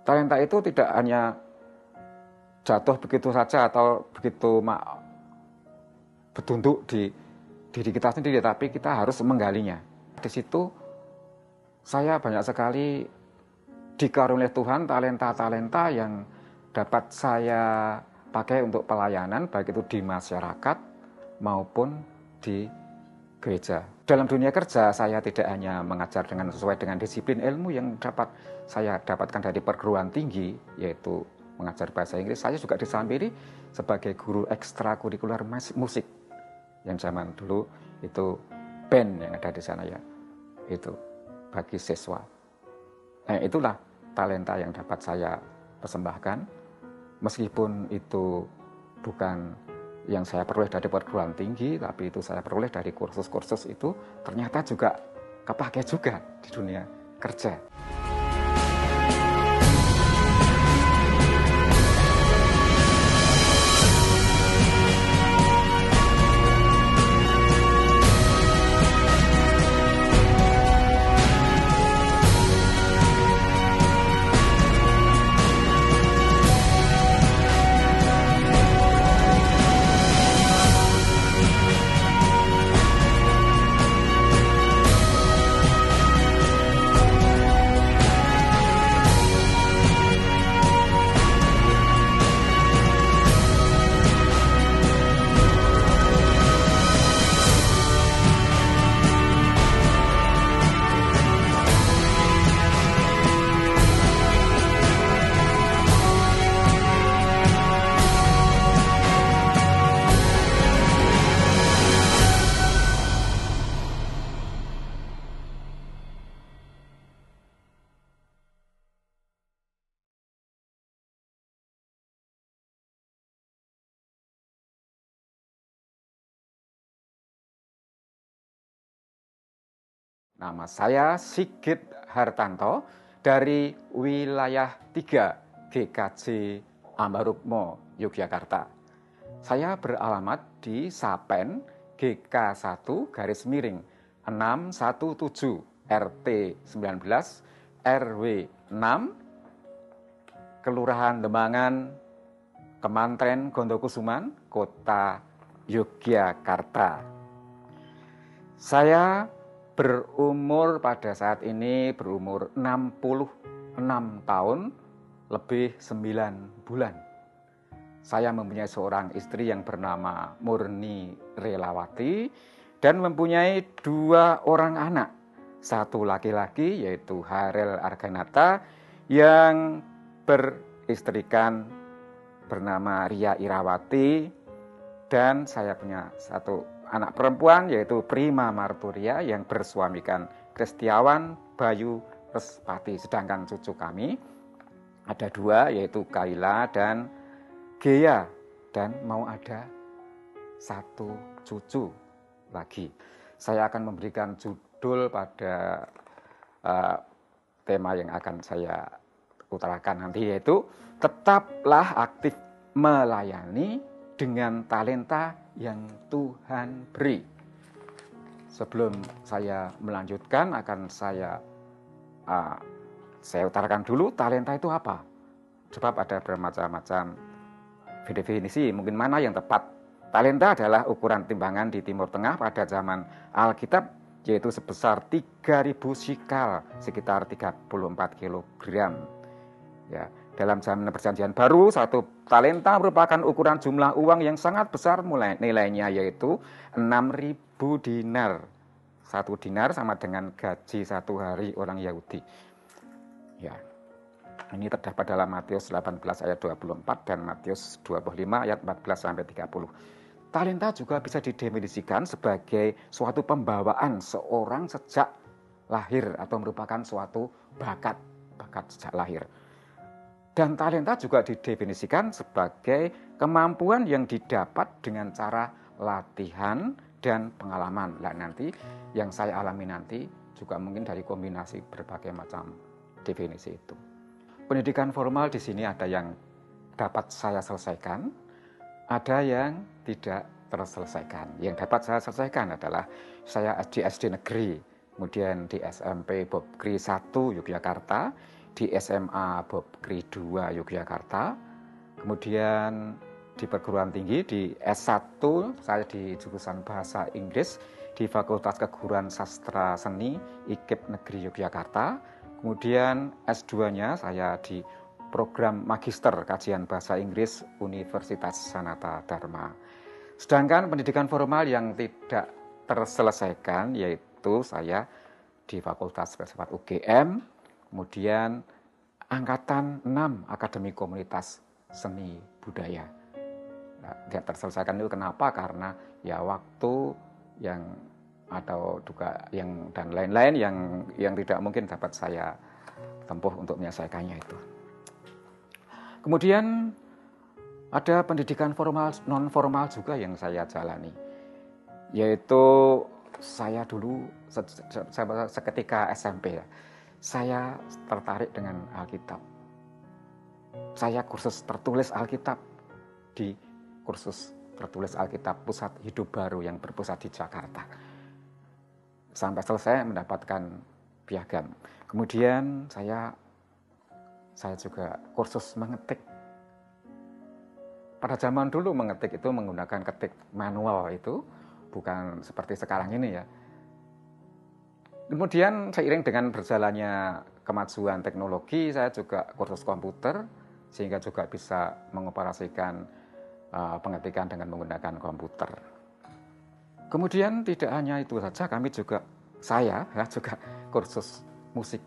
talenta itu tidak hanya jatuh begitu saja atau begitu bertunduk di diri kita sendiri, tapi kita harus menggalinya. Di situ saya banyak sekali dikaruniai Tuhan talenta-talenta yang dapat saya pakai untuk pelayanan, baik itu di masyarakat maupun di gereja. Dalam dunia kerja, saya tidak hanya mengajar sesuai dengan disiplin ilmu yang dapat saya dapatkan dari perguruan tinggi, yaitu mengajar bahasa Inggris. Saya juga disambi sebagai guru ekstrakurikuler musik, yang zaman dulu itu band yang ada di sana ya, itu bagi siswa. Nah, itulah talenta yang dapat saya persembahkan, meskipun itu bukan yang saya peroleh dari perguruan tinggi, tapi itu saya peroleh dari kursus-kursus itu, ternyata juga kepake juga di dunia kerja. Nama saya Sigit Hartanto dari wilayah 3 GKJ Ambarukmo, Yogyakarta. Saya beralamat di Sapen GK1 _617 RT 19 RW 6 Kelurahan Demangan, Kemantren Gondokusuman, Kota Yogyakarta. Saya berumur pada saat ini berumur 66 tahun lebih 9 bulan. Saya mempunyai seorang istri yang bernama Murni Relawati dan mempunyai 2 orang anak. Satu laki-laki yaitu Harel Arganata yang beristrikan bernama Ria Irawati, dan saya punya satu anak perempuan yaitu Prima Marturia yang bersuamikan Kristiawan Bayu Respati. Sedangkan cucu kami ada 2 yaitu Kaila dan Gea, dan mau ada 1 cucu lagi. Saya akan memberikan judul pada tema yang akan saya utarakan nanti, yaitu tetaplah aktif melayani dengan talenta yang Tuhan beri. Sebelum saya melanjutkan, akan saya utarakan dulu talenta itu apa. Sebab ada bermacam-macam definisi, mungkin mana yang tepat. Talenta adalah ukuran timbangan di Timur Tengah pada zaman Alkitab, yaitu sebesar 3.000 shikal, sekitar 34 kilogram. Ya, dalam zaman Perjanjian Baru, 1 talenta merupakan ukuran jumlah uang yang sangat besar, mulai nilainya yaitu 6.000 dinar. 1 dinar sama dengan gaji 1 hari orang Yahudi. Ya. Ini terdapat dalam Matius 18 ayat 24 dan Matius 25 ayat 14 sampai 30. Talenta juga bisa didefinisikan sebagai suatu pembawaan seorang sejak lahir atau merupakan suatu bakat sejak lahir. Dan talenta juga didefinisikan sebagai kemampuan yang didapat dengan cara latihan dan pengalaman. Nah, nanti yang saya alami nanti juga mungkin dari kombinasi berbagai macam definisi itu. Pendidikan formal di sini ada yang dapat saya selesaikan, ada yang tidak terselesaikan. Yang dapat saya selesaikan adalah saya di SD negeri, kemudian di SMP Bobgri 1 Yogyakarta, di SMA Bob Kri 2 Yogyakarta. Kemudian di perguruan tinggi di S1 saya di jurusan Bahasa Inggris di Fakultas Keguruan Sastra Seni IKIP Negeri Yogyakarta. Kemudian S2-nya saya di program Magister Kajian Bahasa Inggris Universitas Sanata Dharma. Sedangkan pendidikan formal yang tidak terselesaikan yaitu saya di Fakultas Filsafat UGM, kemudian Angkatan 6 Akademi Komunitas Seni Budaya. Nah, tidak terselesaikan itu kenapa? Karena ya waktu yang atau juga yang dan lain-lain yang tidak mungkin dapat saya tempuh untuk menyelesaikannya itu. Kemudian ada pendidikan formal non formal juga yang saya jalani, yaitu saya dulu seketika SMP ya, saya tertarik dengan Alkitab. Saya kursus tertulis Alkitab di kursus tertulis Alkitab Pusat Hidup Baru yang berpusat di Jakarta. Sampai selesai mendapatkan piagam. Kemudian saya juga kursus mengetik. Pada zaman dulu mengetik itu menggunakan ketik manual itu, bukan seperti sekarang ini ya. Kemudian seiring dengan berjalannya kemajuan teknologi, saya juga kursus komputer, sehingga juga bisa mengoperasikan pengetikan dengan menggunakan komputer. Kemudian tidak hanya itu saja, saya juga kursus musik,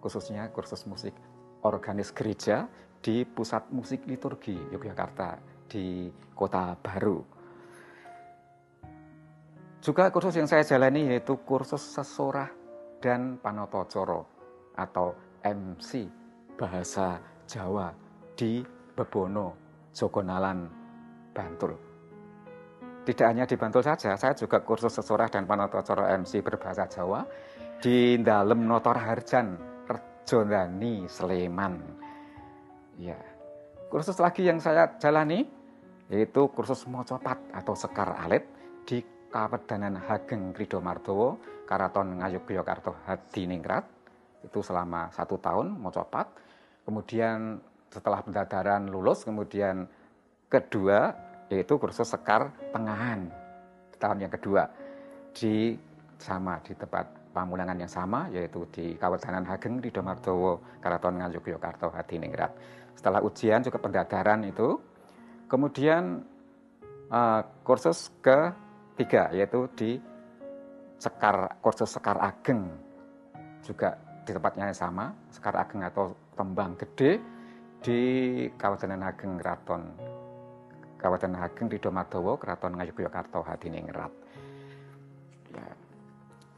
khususnya kursus musik organis gereja di Pusat Musik Liturgi Yogyakarta di Kota Baru. Juga kursus yang saya jalani yaitu kursus sesorah dan panotocoro atau MC Bahasa Jawa di Bebono, Jogonalan, Bantul. Tidak hanya di Bantul saja, saya juga kursus sesorah dan panotocoro MC berbahasa Jawa di Dalem Notor Harjan, Rejondani, Sleman. Ya. Kursus lagi yang saya jalani yaitu kursus mocopat atau sekar alit di Kawedanan Hageng Krido Mardowo, Karaton Ngayogyakarta Hadiningrat. Itu selama 1 tahun mocopat. Kemudian setelah pendadaran lulus, kemudian kedua yaitu kursus sekar tengahan tahun yang kedua di tempat pamulangan yang sama, yaitu di Kawedanan Hageng Krido Mardowo, Karaton Ngayogyakarta Hadiningrat. Setelah ujian juga pendadaran itu, kemudian kursus ketiga yaitu di kursus sekar ageng, juga di tempatnya yang sama, sekar ageng atau tembang gede di Kawedanan Hageng Krido Mardowo, Karaton Ngayogyakarta Hadiningrat. Ya.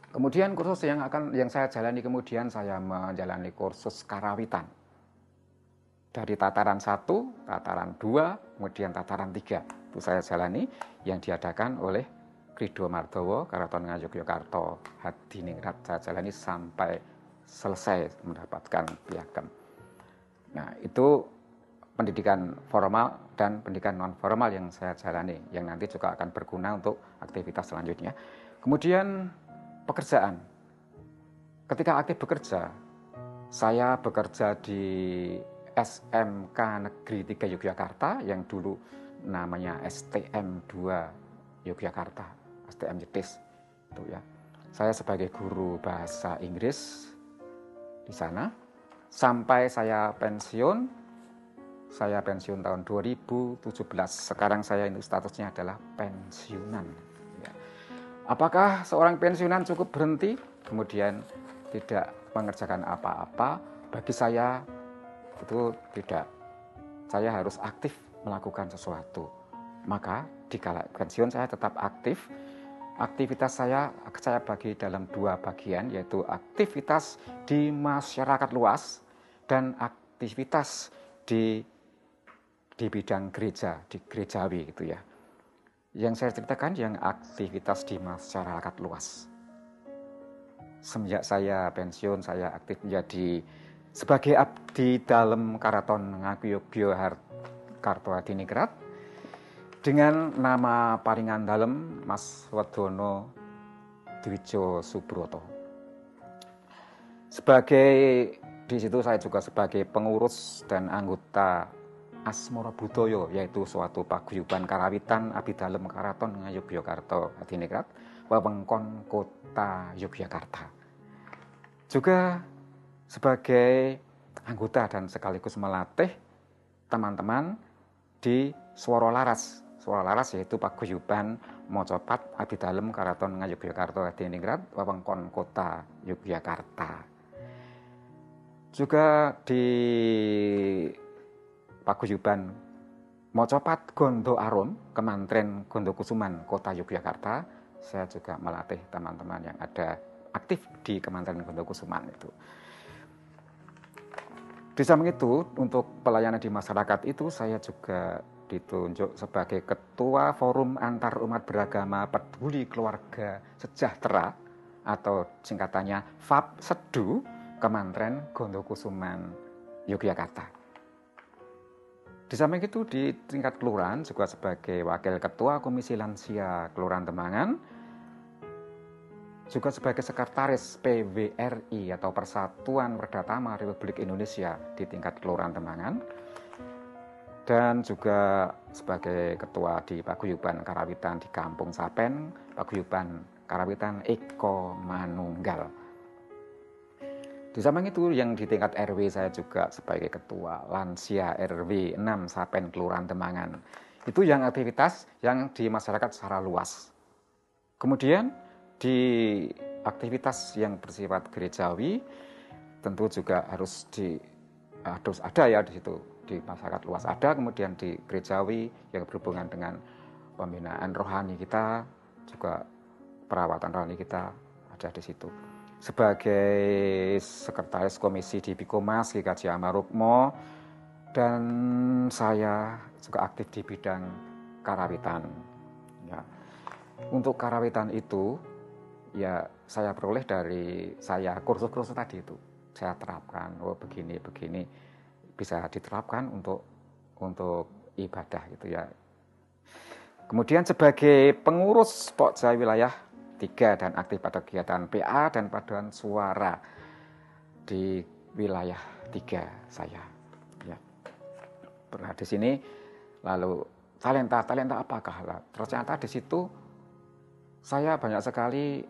Kemudian kursus yang saya jalani, kemudian saya menjalani kursus karawitan dari tataran 1, tataran 2, kemudian tataran 3. Itu saya jalani yang diadakan oleh Krido Mardowo, Karaton Ngayogyakarta Hadiningrat. Saya jalani sampai selesai mendapatkan piagam. Nah, itu pendidikan formal dan pendidikan non formal yang saya jalani, yang nanti juga akan berguna untuk aktivitas selanjutnya. Kemudian pekerjaan. Ketika aktif bekerja, saya bekerja di SMK Negeri 3 Yogyakarta yang dulu namanya STM 2 Yogyakarta, STM Jetis itu ya. Saya sebagai guru bahasa Inggris di sana sampai saya pensiun tahun 2017. Sekarang saya itu statusnya adalah pensiunan. Ya. Apakah seorang pensiunan cukup berhenti kemudian tidak mengerjakan apa-apa? Bagi saya itu tidak. Saya harus aktif melakukan sesuatu. Maka di kala pensiun saya tetap aktif. Aktivitas saya bagi dalam 2 bagian, yaitu aktivitas di masyarakat luas dan aktivitas di bidang gereja, di gerejawi gitu ya. Yang saya ceritakan yang aktivitas di masyarakat luas. Semenjak saya pensiun, saya aktif menjadi sebagai abdi dalam Karaton Ngayogyakarta Hadiningrat dengan nama paringan dalem Mas Wedono Dwijo Subroto. Sebagai Di situ saya juga sebagai pengurus dan anggota Asmara Budaya, yaitu suatu paguyuban karawitan abdi dalem karaton Ngayogyakarta Adiningrat wewengkon kota Yogyakarta. Juga sebagai anggota dan sekaligus melatih teman-teman di Swara Laras. Swara Laras yaitu paguyuban Mocopat abdi dalem karaton Ngayogyakarta Adiningrat wewengkon kota Yogyakarta. Juga di paguyuban Mocopat Gondo Arum, Kemantren Gondokusuman, Kota Yogyakarta, saya juga melatih teman-teman yang ada aktif di Kemantren Gondokusuman itu. Di samping itu, untuk pelayanan di masyarakat itu saya juga ditunjuk sebagai Ketua Forum Antar Umat Beragama Peduli Keluarga Sejahtera atau singkatannya FAPSEDU Kemantren Gondokusuman, Yogyakarta. Di samping itu di tingkat kelurahan juga sebagai Wakil Ketua Komisi Lansia Kelurahan Tembangan, juga sebagai Sekretaris PWRI atau Persatuan Werdatama Republik Indonesia di tingkat Kelurahan Tembangan, dan juga sebagai Ketua di Paguyuban Karawitan di Kampung Sapen, Paguyuban Karawitan Eko Manunggal. Di samping itu yang di tingkat RW saya juga sebagai Ketua Lansia RW 6 Sapen Kelurahan Tembangan. Itu yang aktivitas yang di masyarakat secara luas. Kemudian di aktivitas yang bersifat gerejawi tentu juga harus ada ya di situ, di masyarakat luas ada, kemudian di gerejawi yang berhubungan dengan pembinaan rohani kita, juga perawatan rohani kita ada di situ. Sebagai Sekretaris Komisi di Bikomas GKJ Amarukmo, dan saya juga aktif di bidang karawitan. Ya. Untuk karawitan itu, ya saya peroleh dari saya kursus-kursus tadi itu. Saya terapkan, begini bisa diterapkan untuk ibadah gitu ya. Kemudian sebagai pengurus Pokja Wilayah 3 dan aktif pada kegiatan PA dan paduan suara di wilayah 3 saya. Ya. Pernah di sini, lalu talenta apakah? Ternyata di situ saya banyak sekali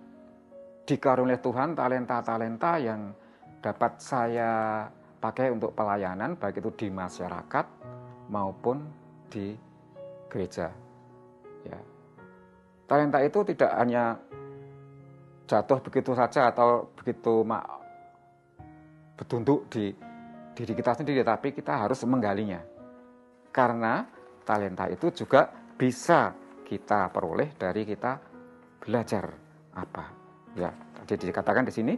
dikaruniai Tuhan talenta yang dapat saya pakai untuk pelayanan, baik itu di masyarakat maupun di gereja. Ya. Talenta itu tidak hanya jatuh begitu saja atau begitu bertunduk di diri kita sendiri, tapi kita harus menggalinya. Karena talenta itu juga bisa kita peroleh dari kita belajar apa. Ya, jadi dikatakan di sini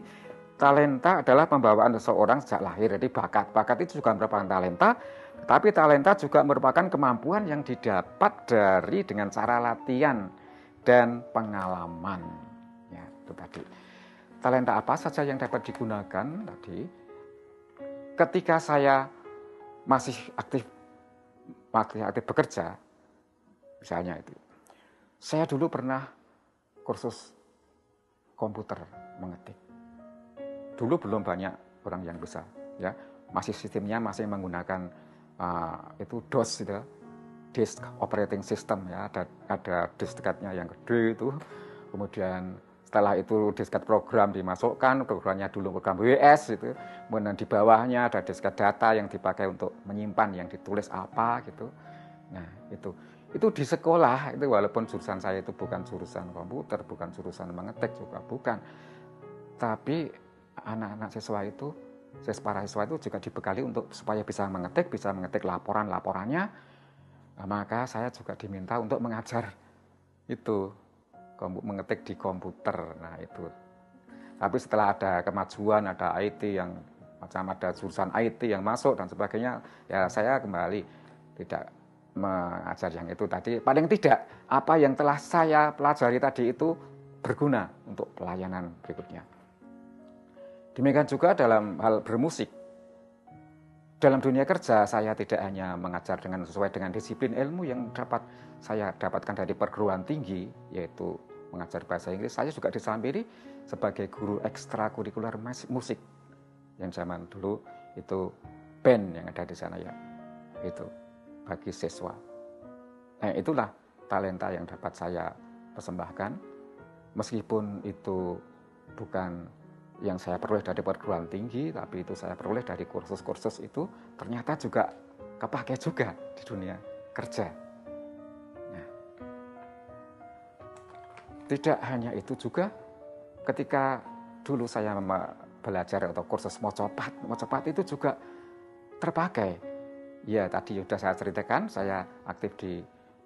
talenta adalah pembawaan seseorang sejak lahir. Jadi bakat itu juga merupakan talenta, tapi talenta juga merupakan kemampuan yang didapat dengan cara latihan dan pengalaman. Ya, itu tadi. Talenta apa saja yang dapat digunakan tadi? Ketika saya masih aktif bekerja, misalnya itu, saya dulu pernah kursus komputer mengetik. Dulu belum banyak orang yang bisa, ya, masih sistemnya masih menggunakan itu DOS, gitu, disk operating system, ya, ada disketnya yang gede itu. Kemudian setelah itu disket program dimasukkan, programnya dulu program WS itu, kemudian di bawahnya ada disket data yang dipakai untuk menyimpan yang ditulis apa gitu. Nah, itu di sekolah itu, walaupun jurusan saya itu bukan jurusan komputer, bukan jurusan mengetik juga bukan. Tapi anak-anak para siswa itu juga dibekali untuk supaya bisa mengetik laporannya. Nah, maka saya juga diminta untuk mengajar itu mengetik di komputer. Nah, itu. Tapi setelah ada kemajuan, ada IT yang macam ada jurusan IT yang masuk dan sebagainya, ya saya kembali tidak mengajar yang itu tadi. Paling tidak apa yang telah saya pelajari tadi itu berguna untuk pelayanan berikutnya. Demikian juga dalam hal bermusik. Dalam dunia kerja saya tidak hanya mengajar sesuai dengan disiplin ilmu yang dapat saya dapatkan dari perguruan tinggi, yaitu mengajar bahasa Inggris. Saya juga disambi sebagai guru ekstrakurikuler musik, yang zaman dulu itu band yang ada di sana ya, itu bagi siswa. Nah, itulah talenta yang dapat saya persembahkan, meskipun itu bukan yang saya peroleh dari perguruan tinggi, tapi itu saya peroleh dari kursus-kursus itu, ternyata juga kepakai juga di dunia kerja. Nah, tidak hanya itu juga, ketika dulu saya belajar atau kursus mocopat itu juga terpakai. Ya, tadi sudah saya ceritakan, saya aktif di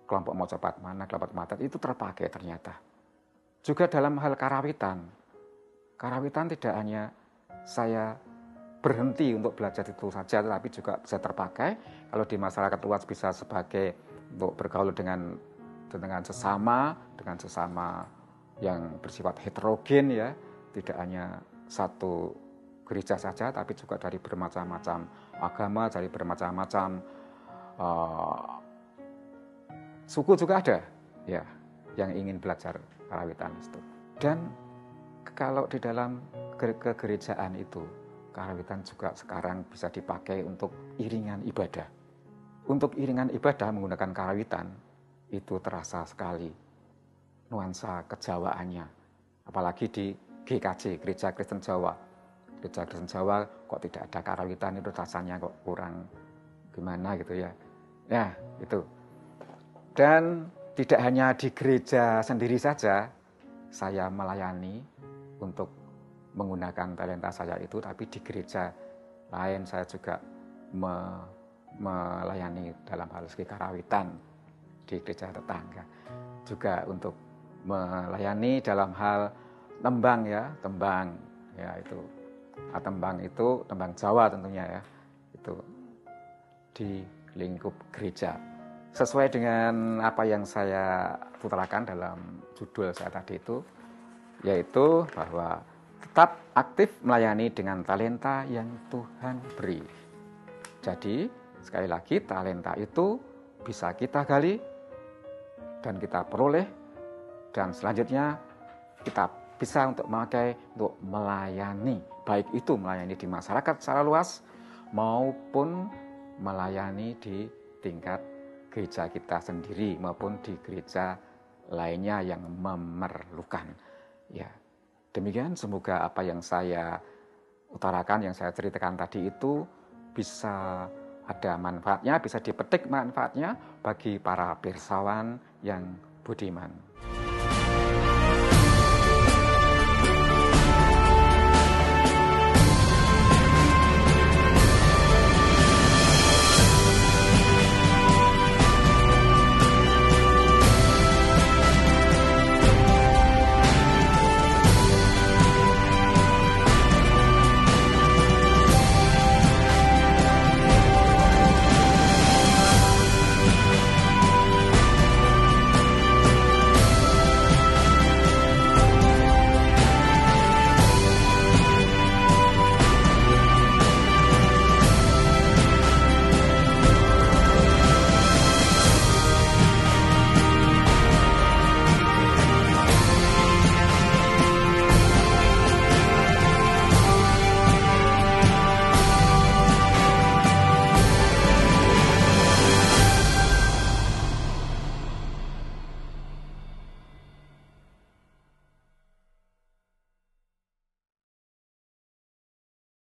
kelompok mocopat mana, kelompok matet, itu terpakai ternyata. Juga dalam hal karawitan. Karawitan tidak hanya saya berhenti untuk belajar itu saja, tetapi juga bisa terpakai kalau di masyarakat luas, bisa sebagai untuk bergaul dengan sesama yang bersifat heterogen ya, tidak hanya satu gereja saja, tapi juga dari bermacam-macam agama, dari bermacam-macam suku juga ada ya yang ingin belajar karawitan itu. Dan kalau di dalam kegerejaan itu, karawitan juga sekarang bisa dipakai untuk iringan ibadah. Untuk iringan ibadah menggunakan karawitan itu terasa sekali nuansa kejawaannya. Apalagi di GKJ, Gereja Kristen Jawa. Gereja Kristen Jawa kok tidak ada karawitan, itu rasanya kok kurang gimana gitu ya. Ya, itu. Dan tidak hanya di gereja sendiri saja saya melayani untuk menggunakan talenta saya itu, tapi di gereja lain saya juga melayani dalam hal segi karawitan di gereja tetangga. Juga untuk melayani dalam hal tembang ya itu. Tembang itu tembang Jawa tentunya ya. Itu di lingkup gereja. Sesuai dengan apa yang saya putarkan dalam judul saya tadi itu, yaitu bahwa tetap aktif melayani dengan talenta yang Tuhan beri. Jadi, sekali lagi, talenta itu bisa kita gali dan kita peroleh, dan selanjutnya kita bisa untuk memakai untuk melayani, baik itu melayani di masyarakat secara luas maupun melayani di tingkat gereja kita sendiri maupun di gereja lainnya yang memerlukan. Ya, demikian, semoga apa yang saya utarakan, yang saya ceritakan tadi itu bisa ada manfaatnya, bisa dipetik manfaatnya bagi para pirsawan yang budiman.